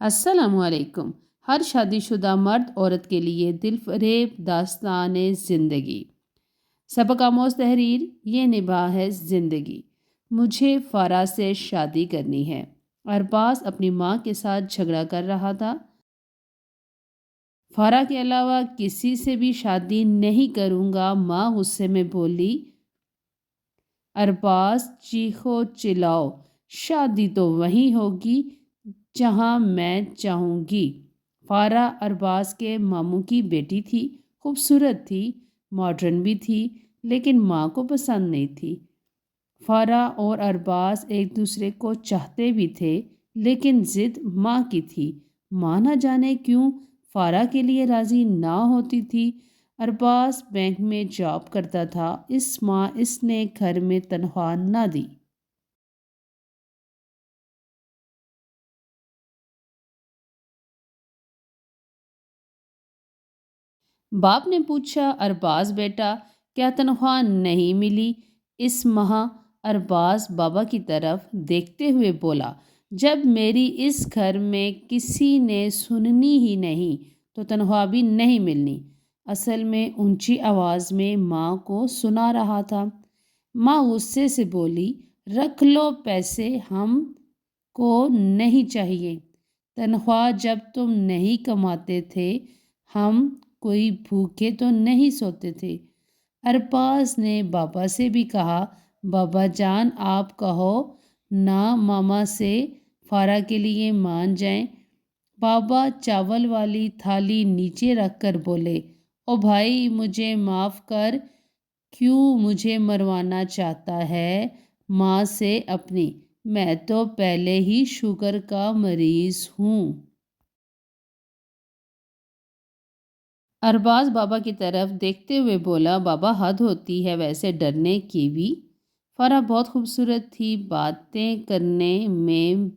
السلام علیکم۔ ہر شادی شدہ مرد عورت کے لیے دل فریب داستان زندگی۔ سبق آموز تحریر، یہ نباہ ہے زندگی۔ مجھے فارا سے شادی کرنی ہے۔ ارباز اپنی ماں کے ساتھ جھگڑا کر رہا تھا۔ فارا کے علاوہ کسی سے بھی شادی نہیں کروں گا، ماں غصے میں بولی۔ ارباز چیخو چلاؤ، شادی تو وہیں ہوگی جہاں میں چاہوں گی۔ فارا ارباز کے ماموں کی بیٹی تھی، خوبصورت تھی، ماڈرن بھی تھی، لیکن ماں کو پسند نہیں تھی۔ فارا اور ارباز ایک دوسرے کو چاہتے بھی تھے، لیکن ضد ماں کی تھی۔ ماں نہ جانے کیوں فارا کے لیے راضی نہ ہوتی تھی۔ ارباز بینک میں جاب کرتا تھا، اس ماہ اس نے گھر میں تنخواہ نہ دی۔ باپ نے پوچھا، ارباز بیٹا کیا تنخواہ نہیں ملی اس ماہ؟ ارباز بابا کی طرف دیکھتے ہوئے بولا، جب میری اس گھر میں کسی نے سننی ہی نہیں تو تنخواہ بھی نہیں ملنی۔ اصل میں اونچی آواز میں ماں کو سنا رہا تھا۔ ماں غصے سے بولی، رکھ لو پیسے، ہم کو نہیں چاہیے۔ تنخواہ جب تم نہیں کماتے تھے ہم کوئی بھوکے تو نہیں سوتے تھے۔ ارباز نے بابا سے بھی کہا، بابا جان آپ کہو نا ماما سے فارا کے لیے مان جائیں۔ بابا چاول والی تھالی نیچے رکھ کر بولے، او بھائی مجھے معاف کر، کیوں مجھے مروانا چاہتا ہے ماں سے اپنی؟ میں تو پہلے ہی شوگر کا مریض ہوں۔ ارباز بابا کی طرف دیکھتے ہوئے بولا، بابا حد ہوتی ہے ویسے ڈرنے کی بھی۔ فارا بہت خوبصورت تھی، باتیں کرنے میں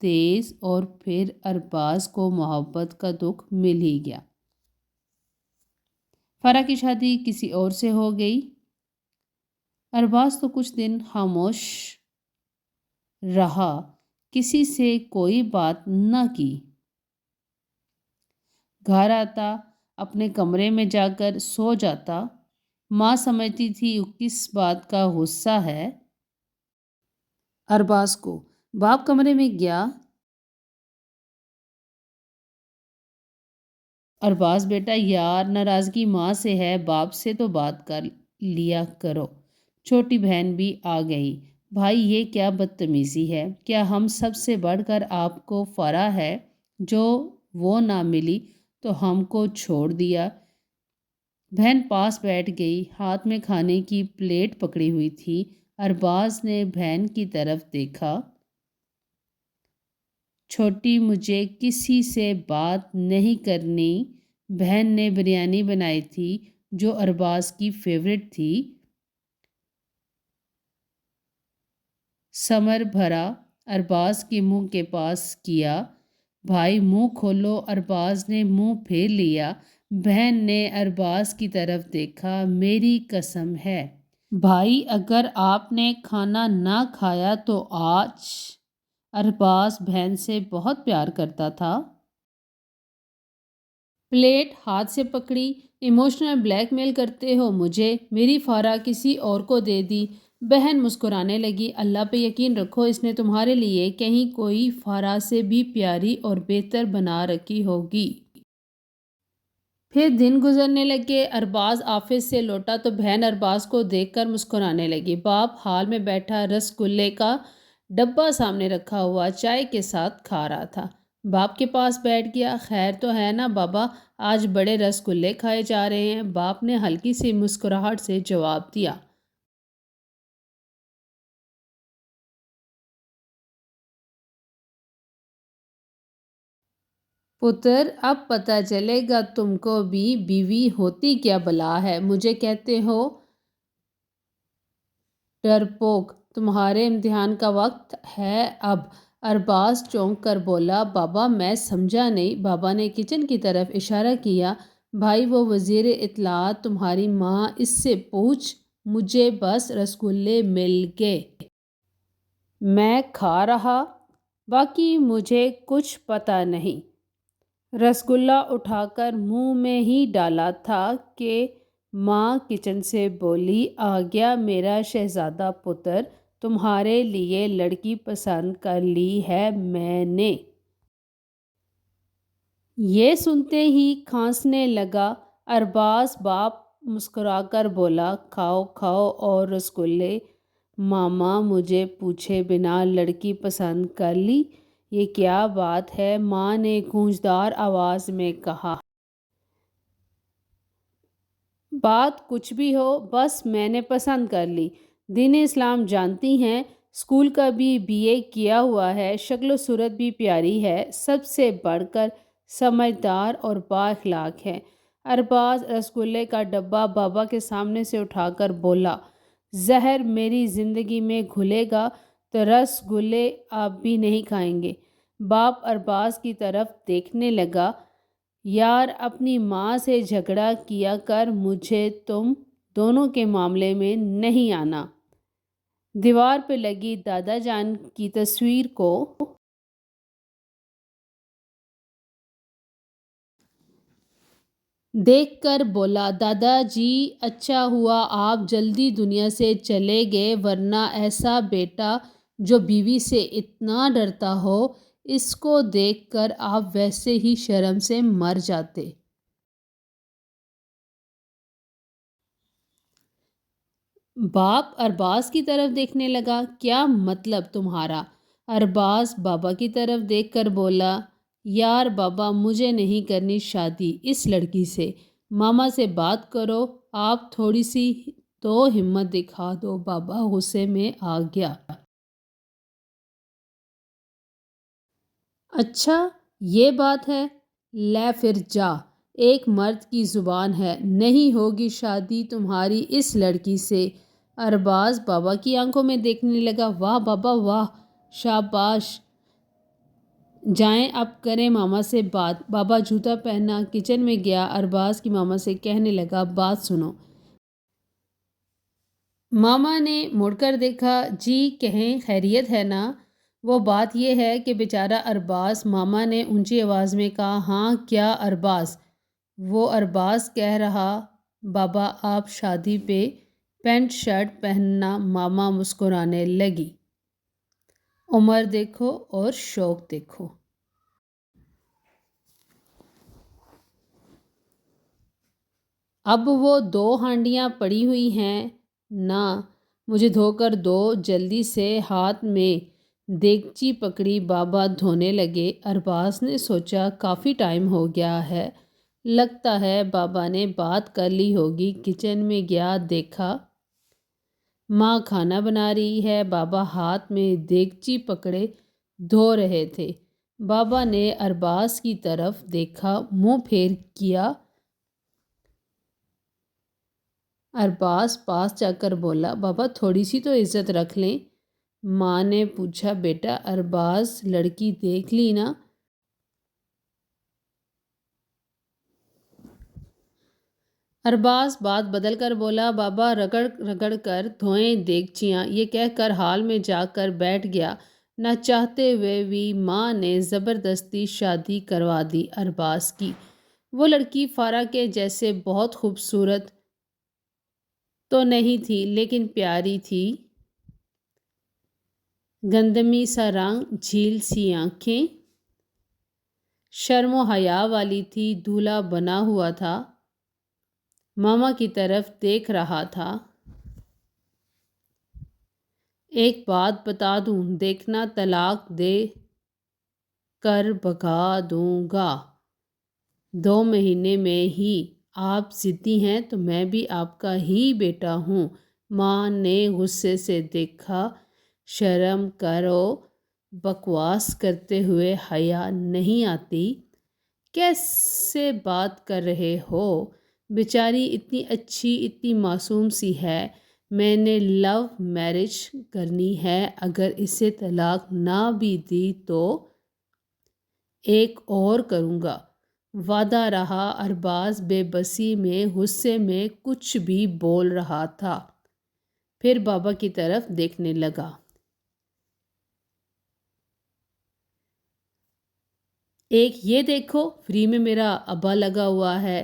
تیز، اور پھر ارباز کو محبت کا دکھ مل ہی گیا۔ فارا کی شادی کسی اور سے ہو گئی۔ ارباز تو کچھ دن خاموش رہا، کسی سے کوئی بات نہ کی۔ گھر آتا، اپنے کمرے میں جا کر سو جاتا۔ ماں سمجھتی تھی کس بات کا غصہ ہے ارباز کو۔ باپ کمرے میں گیا، ارباز بیٹا یار ناراضگی ماں سے ہے، باپ سے تو بات کر لیا کرو۔ چھوٹی بہن بھی آ گئی، بھائی یہ کیا بدتمیزی ہے؟ کیا ہم سب سے بڑھ کر آپ کو فارا ہے جو وہ نہ ملی تو ہم کو چھوڑ دیا؟ بہن پاس بیٹھ گئی، ہاتھ میں کھانے کی پلیٹ پکڑی ہوئی تھی۔ ارباز نے بہن کی طرف دیکھا، چھوٹی مجھے کسی سے بات نہیں کرنی۔ بہن نے بریانی بنائی تھی جو ارباز کی فیورٹ تھی۔ ثمر بھرا ارباز کے منہ کے پاس کیا، بھائی منہ کھولو۔ ارباز نے منہ پھیر لیا۔ بہن نے ارباز کی طرف دیکھا، میری قسم ہے بھائی اگر آپ نے کھانا نہ کھایا تو آج۔ ارباز بہن سے بہت پیار کرتا تھا۔ پلیٹ ہاتھ سے پکڑی، ایموشنل بلیک میل کرتے ہو مجھے؟ میری فارا کسی اور کو دے دی۔ بہن مسکرانے لگی، اللہ پہ یقین رکھو اس نے تمہارے لیے کہیں کوئی فارا سے بھی پیاری اور بہتر بنا رکھی ہوگی۔ پھر دن گزرنے لگے۔ ارباز آفس سے لوٹا تو بہن ارباز کو دیکھ کر مسکرانے لگی۔ باپ ہال میں بیٹھا رس گلے کا ڈبہ سامنے رکھا ہوا چائے کے ساتھ کھا رہا تھا۔ باپ کے پاس بیٹھ گیا، خیر تو ہے نا بابا، آج بڑے رس گلے کھائے جا رہے ہیں؟ باپ نے ہلکی سی مسکراہٹ سے جواب دیا۔ پتر اب پتہ چلے گا تم کو بھی بیوی ہوتی کیا بلا ہے، مجھے کہتے ہو ڈرپوک، تمہارے امتحان کا وقت ہے اب۔ ارباز چونک کر بولا، بابا میں سمجھا نہیں۔ بابا نے کچن کی طرف اشارہ کیا، بھائی وہ وزیر اطلاعات تمہاری ماں، اس سے پوچھ، مجھے بس رس گلے مل گئے، میں کھا رہا باقی مجھے کچھ پتہ نہیں۔ رسگلہ اٹھا کر منہ میں ہی ڈالا تھا کہ ماں کچن سے بولی، آ گیا میرا شہزادہ پتر، تمہارے لیے لڑکی پسند کر لی ہے میں نے۔ یہ سنتے ہی کھانسنے لگا۔ ارباز باپ مسکرا کر بولا، کھاؤ کھاؤ اور رسگلے۔ ماما مجھے پوچھے بنا لڑکی پسند کر لی، یہ کیا بات ہے؟ ماں نے گونجدار آواز میں کہا۔ بات کچھ بھی ہو، بس میں نے پسند کر لی۔ دین اسلام جانتی ہیں، اسکول کا بھی BA کیا ہوا ہے، شکل و صورت بھی پیاری ہے، سب سے بڑھ کر سمجھدار اور با اخلاق ہے۔ ارباز رسگلے کا ڈبہ بابا کے سامنے سے اٹھا کر بولا، زہر میری زندگی میں گھلے گا تو رسگلے آپ بھی نہیں کھائیں گے۔ باپ ارباز کی طرف دیکھنے لگا، یار اپنی ماں سے جھگڑا کیا کر، مجھے تم دونوں کے معاملے میں نہیں آنا۔ دیوار پہ لگی دادا جان کی تصویر کو دیکھ کر بولا، دادا جی اچھا ہوا آپ جلدی دنیا سے چلے گئے، ورنہ ایسا بیٹا جو بیوی سے اتنا ڈرتا ہو، اس کو دیکھ کر آپ ویسے ہی شرم سے مر جاتے۔ باپ ارباز کی طرف دیکھنے لگا، کیا مطلب تمہارا؟ ارباز بابا کی طرف دیکھ کر بولا، یار بابا مجھے نہیں کرنی شادی اس لڑکی سے، ماما سے بات کرو، آپ تھوڑی سی تو ہمت دکھا دو۔ بابا غصے میں آ گیا۔ اچھا یہ بات ہے، لے پھر جا، ایک مرد کی زبان ہے، نہیں ہوگی شادی تمہاری اس لڑکی سے۔ ارباز بابا کی آنکھوں میں دیکھنے لگا، واہ بابا واہ، شاباش، جائیں اب کریں ماما سے بات۔ بابا جوتا پہنا کچن میں گیا، ارباز کی ماما سے کہنے لگا، بات سنو۔ ماما نے مڑ کر دیکھا، جی کہیں خیریت ہے نا؟ وہ بات یہ ہے کہ بیچارہ ارباز، ماما نے اونچی آواز میں کہا، ہاں کیا ارباز؟ وہ ارباز کہہ رہا، بابا آپ شادی پہ پینٹ شرٹ پہننا۔ ماما مسکرانے لگی، عمر دیکھو اور شوق دیکھو۔ اب وہ 2 ہانڈیاں پڑی ہوئی ہیں نا، مجھے دھو کر دو جلدی سے۔ ہاتھ میں دیگچی پکڑی بابا دھونے لگے۔ ارباز نے سوچا کافی ٹائم ہو گیا ہے، لگتا ہے بابا نے بات کر لی ہوگی۔ کچن میں گیا، دیکھا ماں کھانا بنا رہی ہے، بابا ہاتھ میں دیگچی پکڑے دھو رہے تھے۔ بابا نے ارباز کی طرف دیکھا، منہ پھیر کیا۔ ارباز پاس جا کر بولا، بابا تھوڑی سی تو عزت رکھ لیں۔ ماں نے پوچھا، بیٹا ارباز لڑکی دیکھ لی نا؟ ارباز بات بدل کر بولا، بابا رگڑ رگڑ کر دھوئیں دیگچیاں، یہ کہہ کر ہال میں جا کر بیٹھ گیا۔ نہ چاہتے ہوئے بھی ماں نے زبردستی شادی کروا دی ارباز کی۔ وہ لڑکی فارا کے جیسے بہت خوبصورت تو نہیں تھی، لیکن پیاری تھی، گندمی سا رنگ، جھیل سی آنکھیں، شرم و حیا والی تھی، دولہا بنا ہوا تھا، ماما کی طرف دیکھ رہا تھا۔ ایک بات بتا دوں، دیکھنا طلاق دے کر بھگا دوں گا 2 مہینے میں ہی۔ آپ ضدی ہیں تو میں بھی آپ کا ہی بیٹا ہوں۔ ماں نے غصے سے دیکھا، شرم کرو، بکواس کرتے ہوئے حیا نہیں آتی؟ کیسے بات کر رہے ہو؟ بیچاری اتنی اچھی، اتنی معصوم سی ہے، میں نے لو میرج کرنی ہے، اگر اسے طلاق نہ بھی دی تو ایک اور کروں گا، وعدہ رہا۔ ارباز بے بسی میں، غصے میں کچھ بھی بول رہا تھا، پھر بابا کی طرف دیکھنے لگا۔ ایک یہ دیکھو فری میں میرا ابا لگا ہوا ہے۔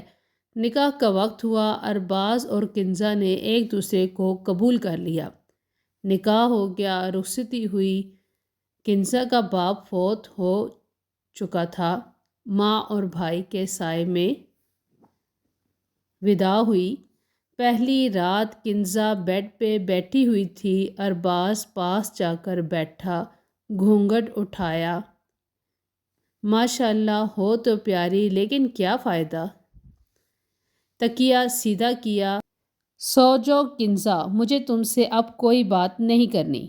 نکاح کا وقت ہوا، ارباز اور کنزا نے ایک دوسرے کو قبول کر لیا۔ نکاح ہو گیا، رخصتی ہوئی۔ کنزا کا باپ فوت ہو چکا تھا۔ ماں اور بھائی کے سائے میں وداع ہوئی۔ پہلی رات کنزا بیڈ پہ بیٹھی ہوئی تھی، ارباز پاس جا کر بیٹھا، گھونگھٹ اٹھایا۔ ماشاء اللہ ہو تو پیاری، لیکن کیا فائدہ؟ تکیہ سیدھا کیا۔ سو جو کنزا، مجھے تم سے اب کوئی بات نہیں کرنی۔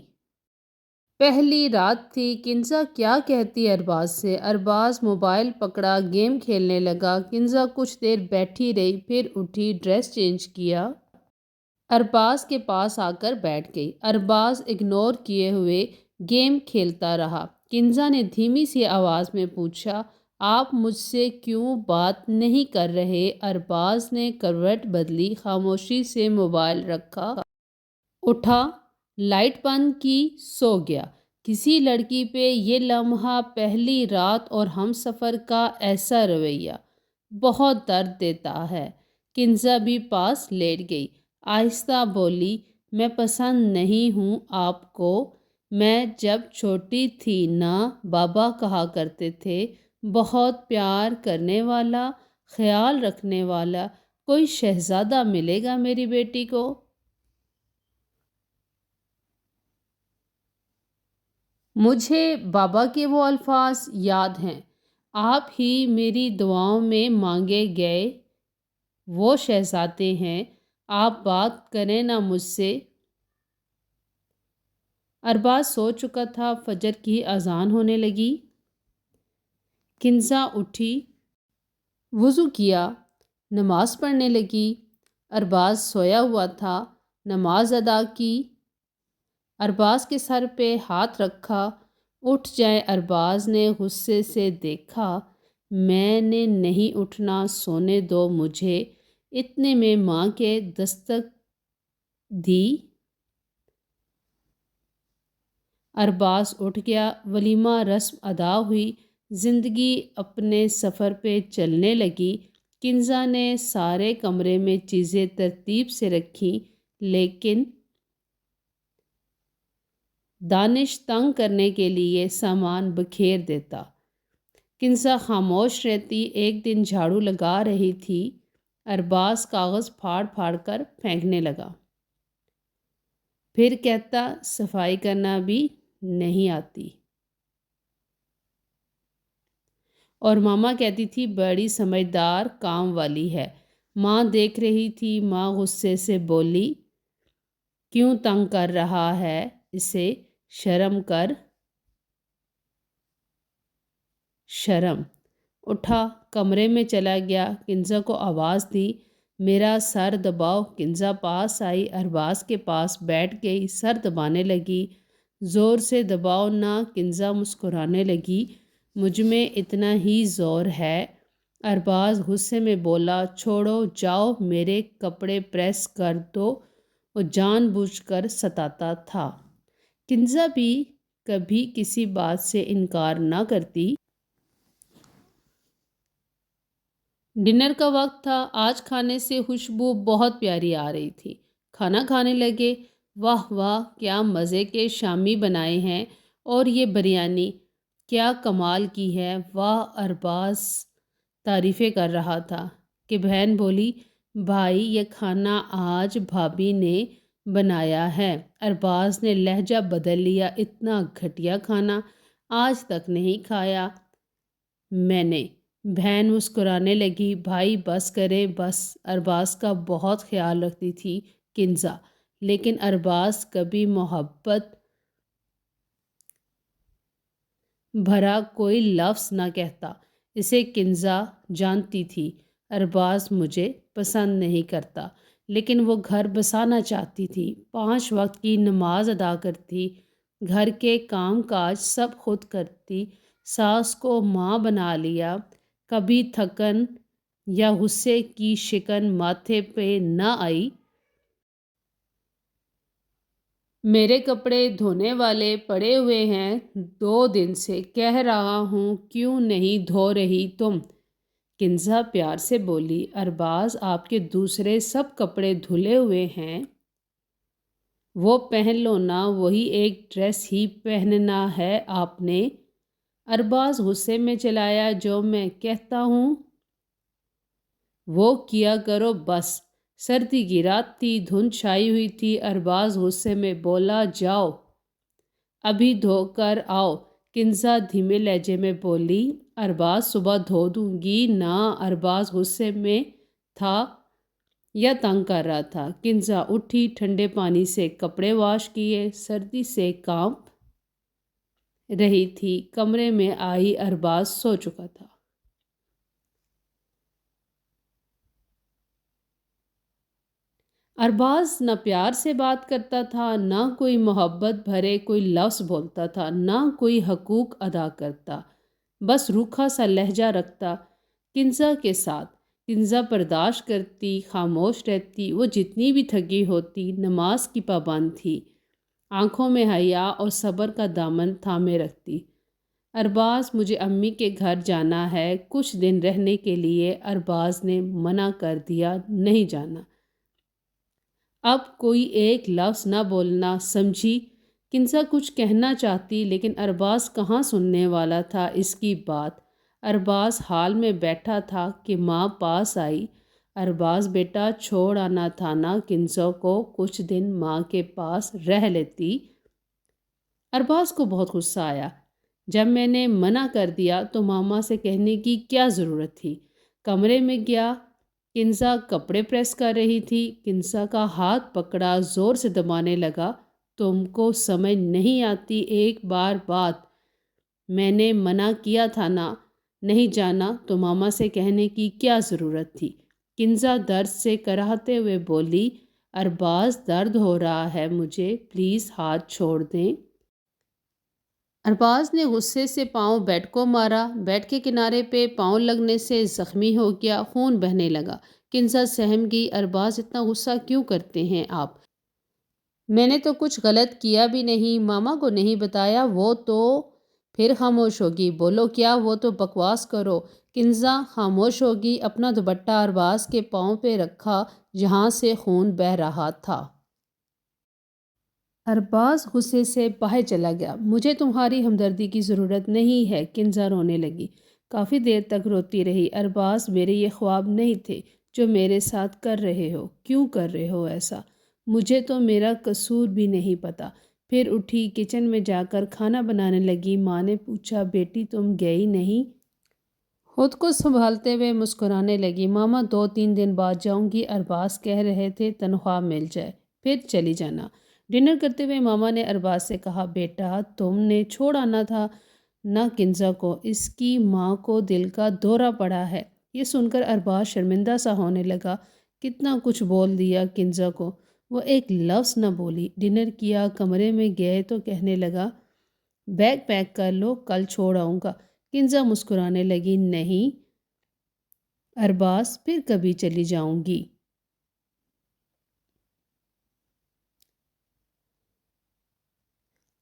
پہلی رات تھی، کنزا کیا کہتی ارباز سے۔ ارباز موبائل پکڑا، گیم کھیلنے لگا۔ کنزا کچھ دیر بیٹھی رہی، پھر اٹھی، ڈریس چینج کیا، ارباز کے پاس آ کر بیٹھ گئی۔ ارباز اگنور کیے ہوئے گیم کھیلتا رہا۔ کنزا نے دھیمی سی آواز میں پوچھا، آپ مجھ سے کیوں بات نہیں کر رہے؟ ارباز نے کروٹ بدلی، خاموشی سے موبائل رکھا، اٹھا، لائٹ بند کی، سو گیا۔ کسی لڑکی پہ یہ لمحہ، پہلی رات اور ہم سفر کا ایسا رویہ بہت درد دیتا ہے۔ کنزا بھی پاس لیٹ گئی، آہستہ بولی، میں پسند نہیں ہوں آپ کو۔ میں جب چھوٹی تھی نا، بابا کہا کرتے تھے، بہت پیار کرنے والا، خیال رکھنے والا کوئی شہزادہ ملے گا میری بیٹی کو۔ مجھے بابا کے وہ الفاظ یاد ہیں، آپ ہی میری دعاؤں میں مانگے گئے وہ شہزادے ہیں، آپ بات کریں نا مجھ سے۔ ارباز سو چکا تھا، فجر کی اذان ہونے لگی۔ کنزا اٹھی، وضو کیا، نماز پڑھنے لگی۔ ارباز سویا ہوا تھا، نماز ادا کی۔ ارباز کے سر پہ ہاتھ رکھا، اٹھ جائیں۔ ارباز نے غصے سے دیکھا، میں نے نہیں اٹھنا، سونے دو مجھے۔ اتنے میں ماں کے دستک دی۔ ارباز اٹھ گیا، ولیمہ رسم ادا ہوئی، زندگی اپنے سفر پہ چلنے لگی۔ کنزا نے سارے کمرے میں چیزیں ترتیب سے رکھیں، لیکن دانش تنگ کرنے کے لیے سامان بکھیر دیتا۔ کنزا خاموش رہتی۔ ایک دن جھاڑو لگا رہی تھی، ارباز کاغذ پھاڑ پھاڑ کر پھینکنے لگا، پھر کہتا، صفائی کرنا بھی نہیں آتی؟ اور ماما کہتی تھی بڑی سمجھدار کام والی ہے۔ ماں دیکھ رہی تھی، ماں غصے سے بولی، کیوں تنگ کر رہا ہے اسے؟ شرم کر۔ شرم۔ اٹھا، کمرے میں چلا گیا، کنزا کو آواز دی، میرا سر دباؤ۔ کنزا پاس آئی، ارباز کے پاس بیٹھ گئی، سر دبانے لگی، زور سے دباؤ نا۔ کنزا مسکرانے لگی، مجھ میں اتنا ہی زور ہے۔ ارباز غصے میں بولا، چھوڑو، جاؤ میرے کپڑے پریس کر دو۔ وہ جان بوجھ کر ستاتا تھا۔ کنزا بھی کبھی کسی بات سے انکار نہ کرتی۔ ڈنر کا وقت تھا، آج کھانے سے خوشبو بہت پیاری آ رہی تھی۔ کھانا کھانے لگے۔ واہ واہ، کیا مزے کے شامی بنائے ہیں، اور یہ بریانی کیا کمال کی ہے۔ واہ، ارباز تعریفیں کر رہا تھا کہ بہن بولی، بھائی یہ کھانا آج بھابھی نے بنایا ہے۔ ارباز نے لہجہ بدل لیا، اتنا گھٹیا کھانا آج تک نہیں کھایا میں نے۔ بہن مسکرانے لگی، بھائی بس کرے بس۔ ارباز کا بہت خیال رکھتی تھی کنزا، لیکن ارباز کبھی محبت بھرا کوئی لفظ نہ کہتا۔ اسے کنزا جانتی تھی، ارباز مجھے پسند نہیں کرتا، لیکن وہ گھر بسانا چاہتی تھی، 5 وقت کی نماز ادا کرتی، گھر کے کام کاج سب خود کرتی، ساس کو ماں بنا لیا، کبھی تھکن یا غصے کی شکن ماتھے پہ نہ آئی۔ میرے کپڑے دھونے والے پڑے ہوئے ہیں، 2 دن سے کہہ رہا ہوں کیوں نہیں دھو رہی تم؟ کنزا پیار سے بولی۔ ارباز آپ کے دوسرے سب کپڑے دھلے ہوئے ہیں، وہ پہن لو نا، وہی ایک ڈریس ہی پہننا ہے آپ نے۔ ارباز غصے میں چلایا، جو میں کہتا ہوں وہ کیا کرو بس۔ سردی کی رات تھی، دھند چھائی ہوئی تھی۔ ارباز غصے میں بولا، جاؤ ابھی دھو کر آؤ۔ کنزا دھیمے لہجے میں بولی، ارباز صبح دھو دوں گی نا۔ ارباز غصے میں تھا یا تنگ کر رہا تھا۔ کنزا اٹھی، ٹھنڈے پانی سے کپڑے واش کیے، سردی سے کانپ رہی تھی۔ کمرے میں آئی، ارباز سو چکا تھا۔ ارباز نہ پیار سے بات کرتا تھا، نہ کوئی محبت بھرے کوئی لفظ بولتا تھا، نہ کوئی حقوق ادا کرتا، بس روکھا سا لہجہ رکھتا کنزا کے ساتھ۔ کنزا برداشت کرتی، خاموش رہتی۔ وہ جتنی بھی تھکی ہوتی، نماز کی پابند تھی، آنکھوں میں حیا اور صبر کا دامن تھامے رکھتی۔ ارباز، مجھے امی کے گھر جانا ہے کچھ دن رہنے کے لیے۔ ارباز نے منع کر دیا، نہیں جانا۔ اب کوئی ایک لفظ نہ بولنا، سمجھی؟ کنزا کچھ کہنا چاہتی، لیکن ارباز کہاں سننے والا تھا اس کی بات۔ ارباز حال میں بیٹھا تھا کہ ماں پاس آئی۔ ارباز بیٹا، چھوڑ آنا تھا نا کنزا کو، کچھ دن ماں کے پاس رہ لیتی۔ ارباز کو بہت غصہ آیا۔ جب میں نے منع کر دیا تو ماما سے کہنے کی کیا ضرورت تھی؟ کمرے میں گیا، کنزا کپڑے پریس کر رہی تھی۔ کنزا کا ہاتھ پکڑا، زور سے دبانے لگا، تم کو سمجھ نہیں آتی؟ ایک بار بات میں نے منع کیا تھا نا، نہیں جانا، تو ماما سے کہنے کی کیا ضرورت تھی؟ کنزا درد سے کراہتے ہوئے بولی، ارباز درد ہو رہا ہے مجھے، پلیز ہاتھ چھوڑ دیں۔ ارباز نے غصے سے پاؤں بیڈ کو مارا، بیڈ کے کنارے پہ پاؤں لگنے سے زخمی ہو گیا، خون بہنے لگا۔ کنزا سہم گئی، ارباز اتنا غصہ کیوں کرتے ہیں آپ؟ میں نے تو کچھ غلط کیا بھی نہیں، ماما کو نہیں بتایا، وہ تو پھر خاموش ہوگی۔ بولو کیا، وہ تو بکواس کرو۔ کنزا خاموش ہوگی، اپنا دوپٹہ ارباز کے پاؤں پہ رکھا جہاں سے خون بہہ رہا تھا۔ ارباز غصے سے باہر چلا گیا۔ مجھے تمہاری ہمدردی کی ضرورت نہیں ہے۔ کنزا رونے لگی، کافی دیر تک روتی رہی۔ ارباز، میرے یہ خواب نہیں تھے جو میرے ساتھ کر رہے ہو، کیوں کر رہے ہو ایسا؟ مجھے تو میرا قصور بھی نہیں پتا۔ پھر اٹھی، کچن میں جا کر کھانا بنانے لگی۔ ماں نے پوچھا، بیٹی تم گئی نہیں؟ خود کو سنبھالتے ہوئے مسکرانے لگی، ماما 2-3 دن بعد جاؤں گی، ارباز کہہ رہے تھے تنخواہ مل جائے پھر چلی جانا۔ ڈنر کرتے ہوئے ماما نے ارباز سے کہا، بیٹا تم نے چھوڑ آنا تھا نا کنزا کو، اس کی ماں کو دل کا دورہ پڑا ہے۔ یہ سن کر ارباز شرمندہ سا ہونے لگا، کتنا کچھ بول دیا کنزا کو، وہ ایک لفظ نہ بولی۔ ڈنر کیا، کمرے میں گئے تو کہنے لگا، بیگ پیک کر لو، کل چھوڑ آؤں گا۔ کنزا مسکرانے لگی، نہیں ارباز، پھر کبھی چلی جاؤں گی۔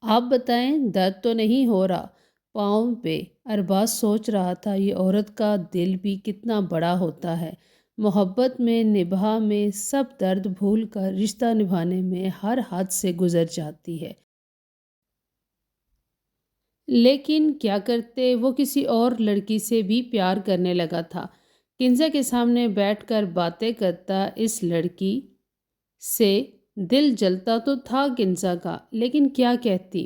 آپ بتائیں، درد تو نہیں ہو رہا پاؤں پہ؟ ارباز سوچ رہا تھا، یہ عورت کا دل بھی کتنا بڑا ہوتا ہے، محبت میں، نباہ میں، سب درد بھول کر رشتہ نبھانے میں ہر حد سے گزر جاتی ہے۔ لیکن کیا کرتے، وہ کسی اور لڑکی سے بھی پیار کرنے لگا تھا۔ کنزا کے سامنے بیٹھ کر باتیں کرتا اس لڑکی سے، دل جلتا تو تھا کنزا کا، لیکن کیا کہتی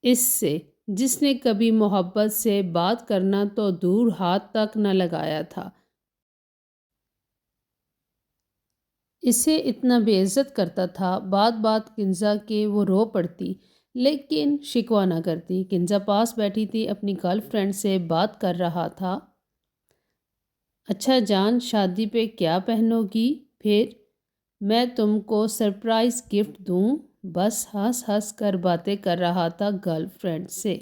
اس سے جس نے کبھی محبت سے بات کرنا تو دور ہاتھ تک نہ لگایا تھا، اسے اتنا بے عزت کرتا تھا۔ بات بات کنزا کے وہ رو پڑتی، لیکن شکوہ نہ کرتی۔ کنزا پاس بیٹھی تھی، اپنی گرل فرینڈ سے بات کر رہا تھا۔ اچھا جان، شادی پہ کیا پہنو گی پھر؟ میں تم کو سرپرائز گفٹ دوں؟ بس ہنس ہنس کر باتیں کر رہا تھا گرل فرینڈ سے۔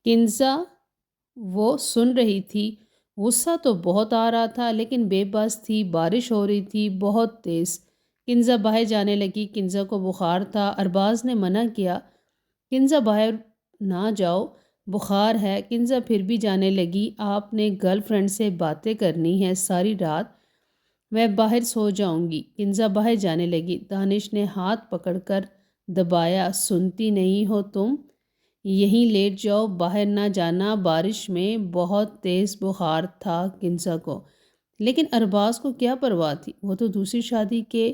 کنزا وہ سن رہی تھی۔ غصہ تو بہت آ رہا تھا لیکن بے بس تھی۔ بارش ہو رہی تھی بہت تیز۔ کنزا باہر جانے لگی۔ کنزا کو بخار تھا۔ ارباز نے منع کیا، کنزا باہر نہ جاؤ، بخار ہے۔ کنزا پھر بھی جانے لگی۔ آپ نے گرل فرینڈ سے باتیں کرنی ہے ساری رات، میں باہر سو جاؤں گی۔ کنزا باہر جانے لگی۔ دانش نے ہاتھ پکڑ کر دبایا، سنتی نہیں ہو تم؟ یہیں لیٹ جاؤ، باہر نہ جانا۔ بارش میں بہت تیز بخار تھا کنزا کو، لیکن ارباز کو کیا پرواہ تھی، وہ تو دوسری شادی کے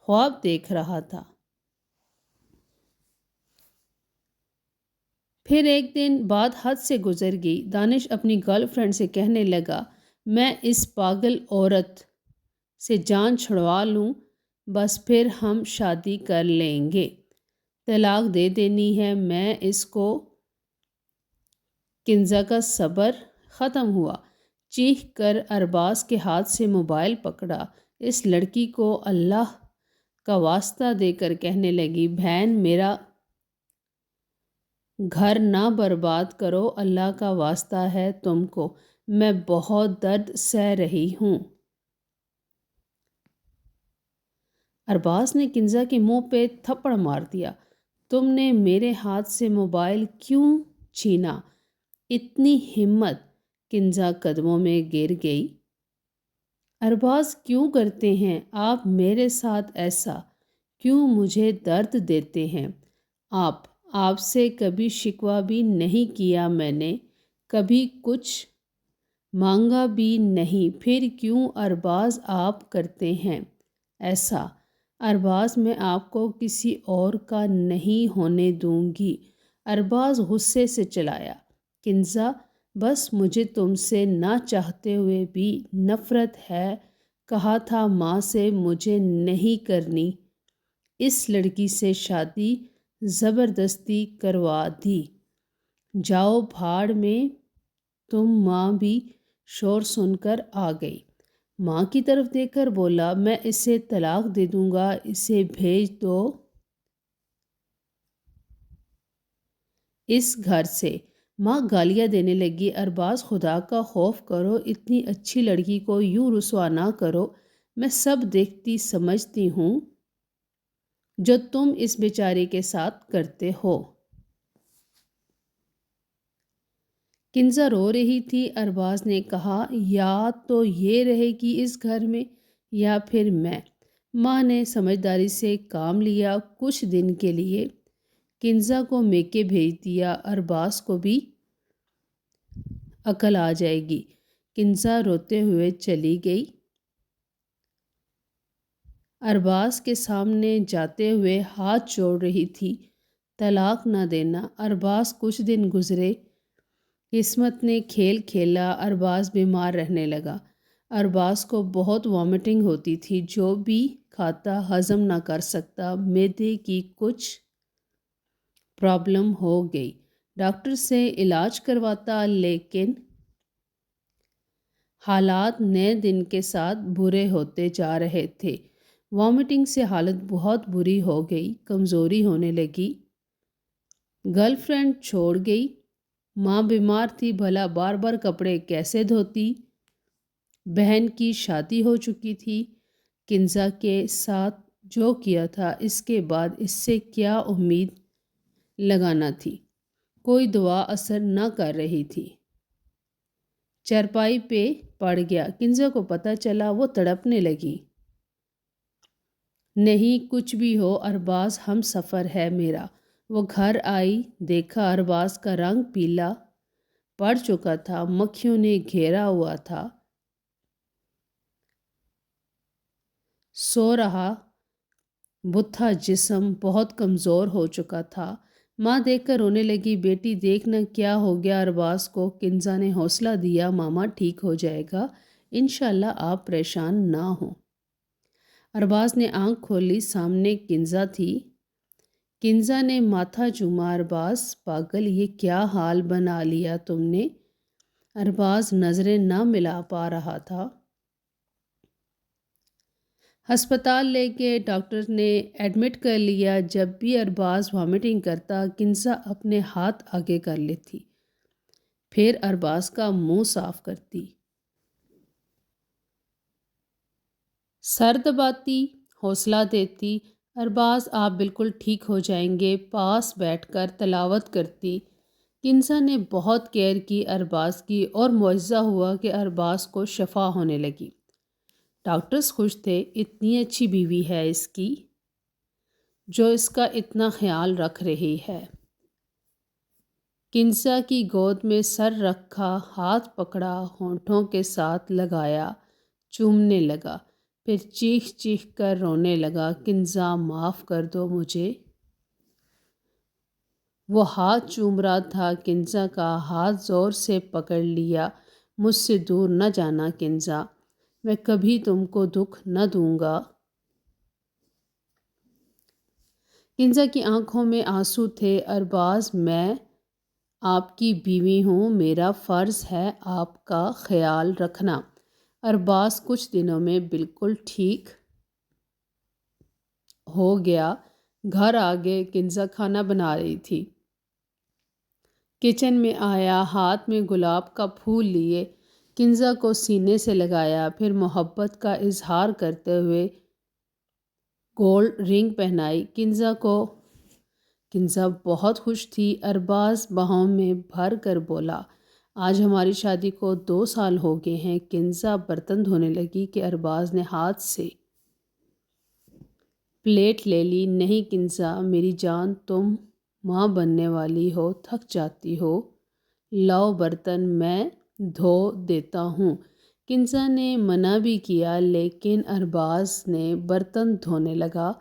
خواب دیکھ رہا تھا۔ پھر ایک دن بعد حد سے گزر گئی۔ دانش اپنی گرل فرینڈ سے کہنے لگا، میں اس پاگل عورت سے جان چھڑوا لوں، بس پھر ہم شادی کر لیں گے، طلاق دے دینی ہے میں اس کو۔ کنزا کا صبر ختم ہوا۔ چیخ کر ارباز کے ہاتھ سے موبائل پکڑا، اس لڑکی کو اللہ کا واسطہ دے کر کہنے لگی، بہن میرا گھر نہ برباد کرو، اللہ کا واسطہ ہے تم کو، میں بہت درد سہ رہی ہوں۔ ارباز نے کنزا کے منہ پہ تھپڑ مار دیا، تم نے میرے ہاتھ سے موبائل کیوں چھینا؟ اتنی ہمت! کنزا قدموں میں گر گئی۔ ارباز کیوں کرتے ہیں آپ میرے ساتھ ایسا؟ کیوں مجھے درد دیتے ہیں آپ سے کبھی شکوہ بھی نہیں کیا میں نے، کبھی کچھ مانگا بھی نہیں، پھر کیوں ارباز آپ کرتے ہیں ایسا؟ ارباز میں آپ کو کسی اور کا نہیں ہونے دوں گی۔ ارباز غصے سے چلایا، کنزا بس مجھے تم سے نہ چاہتے ہوئے بھی نفرت ہے، کہا تھا ماں سے مجھے نہیں کرنی، اس لڑکی سے شادی زبردستی کروا دی، جاؤ بھاڑ میں تم۔ ماں بھی شور سن کر آ گئی۔ ماں کی طرف دیکھ کر بولا، میں اسے طلاق دے دوں گا، اسے بھیج دو اس گھر سے۔ ماں گالیاں دینے لگی، ارباز خدا کا خوف کرو، اتنی اچھی لڑکی کو یوں رسوا نہ کرو، میں سب دیکھتی سمجھتی ہوں جو تم اس بیچارے کے ساتھ کرتے ہو۔ کنزا رو رہی تھی۔ ارباز نے کہا، یا تو یہ رہے گی اس گھر میں یا پھر میں۔ ماں نے سمجھداری سے کام لیا، کچھ دن کے لیے کنزا کو میکے بھیج دیا، ارباز کو بھی عقل آ جائے گی۔ کنزا روتے ہوئے چلی گئی۔ ارباز کے سامنے جاتے ہوئے ہاتھ جوڑ رہی تھی، طلاق نہ دینا۔ ارباز کچھ دن گزرے، قسمت نے کھیل کھیلا، ارباز بیمار رہنے لگا۔ ارباز کو بہت وامٹنگ ہوتی تھی، جو بھی کھاتا ہضم نہ کر سکتا، معدے کی کچھ پرابلم ہو گئی، ڈاکٹر سے علاج کرواتا، لیکن حالات نئے دن کے ساتھ برے ہوتے جا رہے تھے۔ وامٹنگ سے حالت بہت بری ہو گئی، کمزوری ہونے لگی، گرل فرینڈ چھوڑ گئی، ماں بیمار تھی، بھلا بار بار کپڑے کیسے دھوتی، بہن کی شادی ہو چکی تھی، کنزا کے ساتھ جو کیا تھا اس کے بعد اس سے کیا امید لگانا تھی، کوئی دعا اثر نہ کر رہی تھی۔ چارپائی پہ پڑ گیا، کنزا کو پتہ چلا، وہ تڑپنے لگی، نہیں کچھ بھی ہو ارباز ہم سفر ہے میرا۔ وہ گھر آئی، دیکھا ارباز کا رنگ پیلا پڑ چکا تھا، مکھیوں نے گھیرا ہوا تھا، سو رہا بتھا جسم بہت کمزور ہو چکا تھا۔ ماں دیکھ کر رونے لگی، بیٹی دیکھنا کیا ہو گیا ارباز کو۔ کنزا نے حوصلہ دیا، ماما ٹھیک ہو جائے گا، انشاءاللہ آپ پریشان نہ ہوں۔ ارباز نے آنکھ کھولی، سامنے کنزا تھی۔ کنزا نے ماتھا چوما، ارباز پاگل یہ کیا حال بنا لیا تم نے؟ ارباز نظریں نہ ملا پا رہا تھا۔ ہسپتال لے کے ڈاکٹر نے ایڈمٹ کر لیا۔ جب بھی ارباز وامٹنگ کرتا کنزا اپنے ہاتھ آگے کر لیتی، پھر ارباز کا منہ صاف کرتی، سر دباتی، حوصلہ دیتی، ارباز آپ بالکل ٹھیک ہو جائیں گے، پاس بیٹھ کر تلاوت کرتی۔ کنزا نے بہت کیئر کی ارباز کی اور معجزہ ہوا کہ ارباز کو شفا ہونے لگی۔ ڈاکٹرز خوش تھے، اتنی اچھی بیوی ہے اس کی جو اس کا اتنا خیال رکھ رہی ہے۔ کنزا کی گود میں سر رکھا، ہاتھ پکڑا، ہونٹوں کے ساتھ لگایا، چومنے لگا، پھر چیخ چیخ کر رونے لگا، کنزا معاف کر دو مجھے۔ وہ ہاتھ چوم رہا تھا، کنزا کا ہاتھ زور سے پکڑ لیا، مجھ سے دور نہ جانا کنزا، میں کبھی تم کو دکھ نہ دوں گا۔ کنزا کی آنکھوں میں آنسو تھے۔ ارباز میں آپ کی بیوی ہوں، میرا فرض ہے آپ کا خیال رکھنا۔ ارباز کچھ دنوں میں بالکل ٹھیک ہو گیا۔ گھر آگے کنزا کھانا بنا رہی تھی، کچن میں آیا، ہاتھ میں گلاب کا پھول لیے کنزا کو سینے سے لگایا، پھر محبت کا اظہار کرتے ہوئے گولڈ رنگ پہنائی کنزا کو۔ کنزا بہت خوش تھی۔ ارباز باہوں میں بھر کر بولا، آج ہماری شادی کو 2 سال ہو گئے ہیں۔ کنزا برتن دھونے لگی کہ ارباز نے ہاتھ سے پلیٹ لے لی۔ نہیں کنزا میری جان، تم ماں بننے والی ہو، تھک جاتی ہو، لاؤ برتن میں دھو دیتا ہوں۔ کنزا نے منع بھی کیا لیکن ارباز نے برتن دھونے لگا،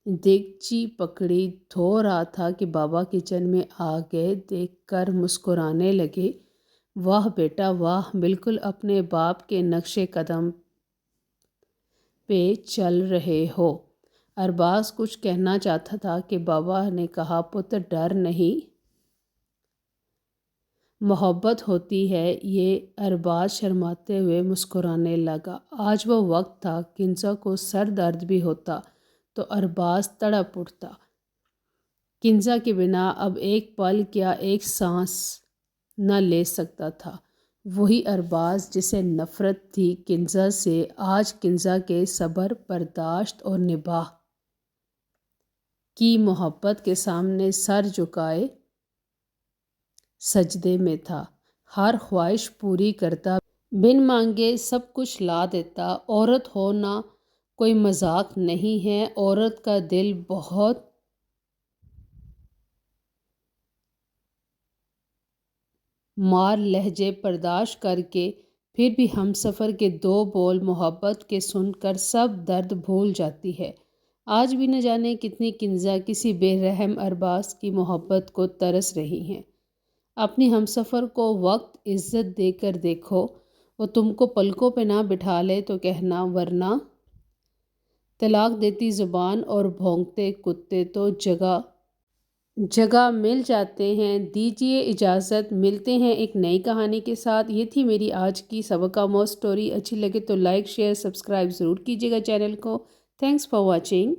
دیگچی پکڑی، دھو رہا تھا کہ بابا کچن میں آ گئے، دیکھ کر مسکرانے لگے، واہ بیٹا واہ، بالکل اپنے باپ کے نقش قدم پہ چل رہے ہو۔ ارباز کچھ کہنا چاہتا تھا کہ بابا نے کہا، پتر ڈر نہیں، محبت ہوتی ہے یہ۔ ارباز شرماتے ہوئے مسکرانے لگا۔ آج وہ وقت تھا، کنزا کو سر درد بھی ہوتا تو ارباز تڑپ اٹھتا۔ کنزا کے بنا اب ایک پل کیا ایک سانس نہ لے سکتا تھا۔ وہی ارباز جسے نفرت تھی کنزا سے، آج کنزا کے صبر، برداشت اور نباہ کی محبت کے سامنے سر جھکائے سجدے میں تھا۔ ہر خواہش پوری کرتا، بن مانگے سب کچھ لا دیتا۔ عورت ہونا کوئی مذاق نہیں ہے، عورت کا دل بہت مار لہجے برداشت کر کے پھر بھی ہمسفر کے 2 بول محبت کے سن کر سب درد بھول جاتی ہے۔ آج بھی نہ جانے کتنی کنزا کسی بے رحم ارباز کی محبت کو ترس رہی ہیں۔ اپنی ہمسفر کو وقت عزت دے کر دیکھو، وہ تم کو پلکوں پہ نہ بٹھا لے تو کہنا، ورنہ طلاق دیتی زبان اور بھونکتے کتے تو جگہ جگہ مل جاتے ہیں۔ دیجیے اجازت، ملتے ہیں ایک نئی کہانی کے ساتھ۔ یہ تھی میری آج کی سبق آموز سٹوری۔ اچھی لگے تو لائک شیئر سبسکرائب ضرور کیجیے گا چینل کو۔ Thanks for watching.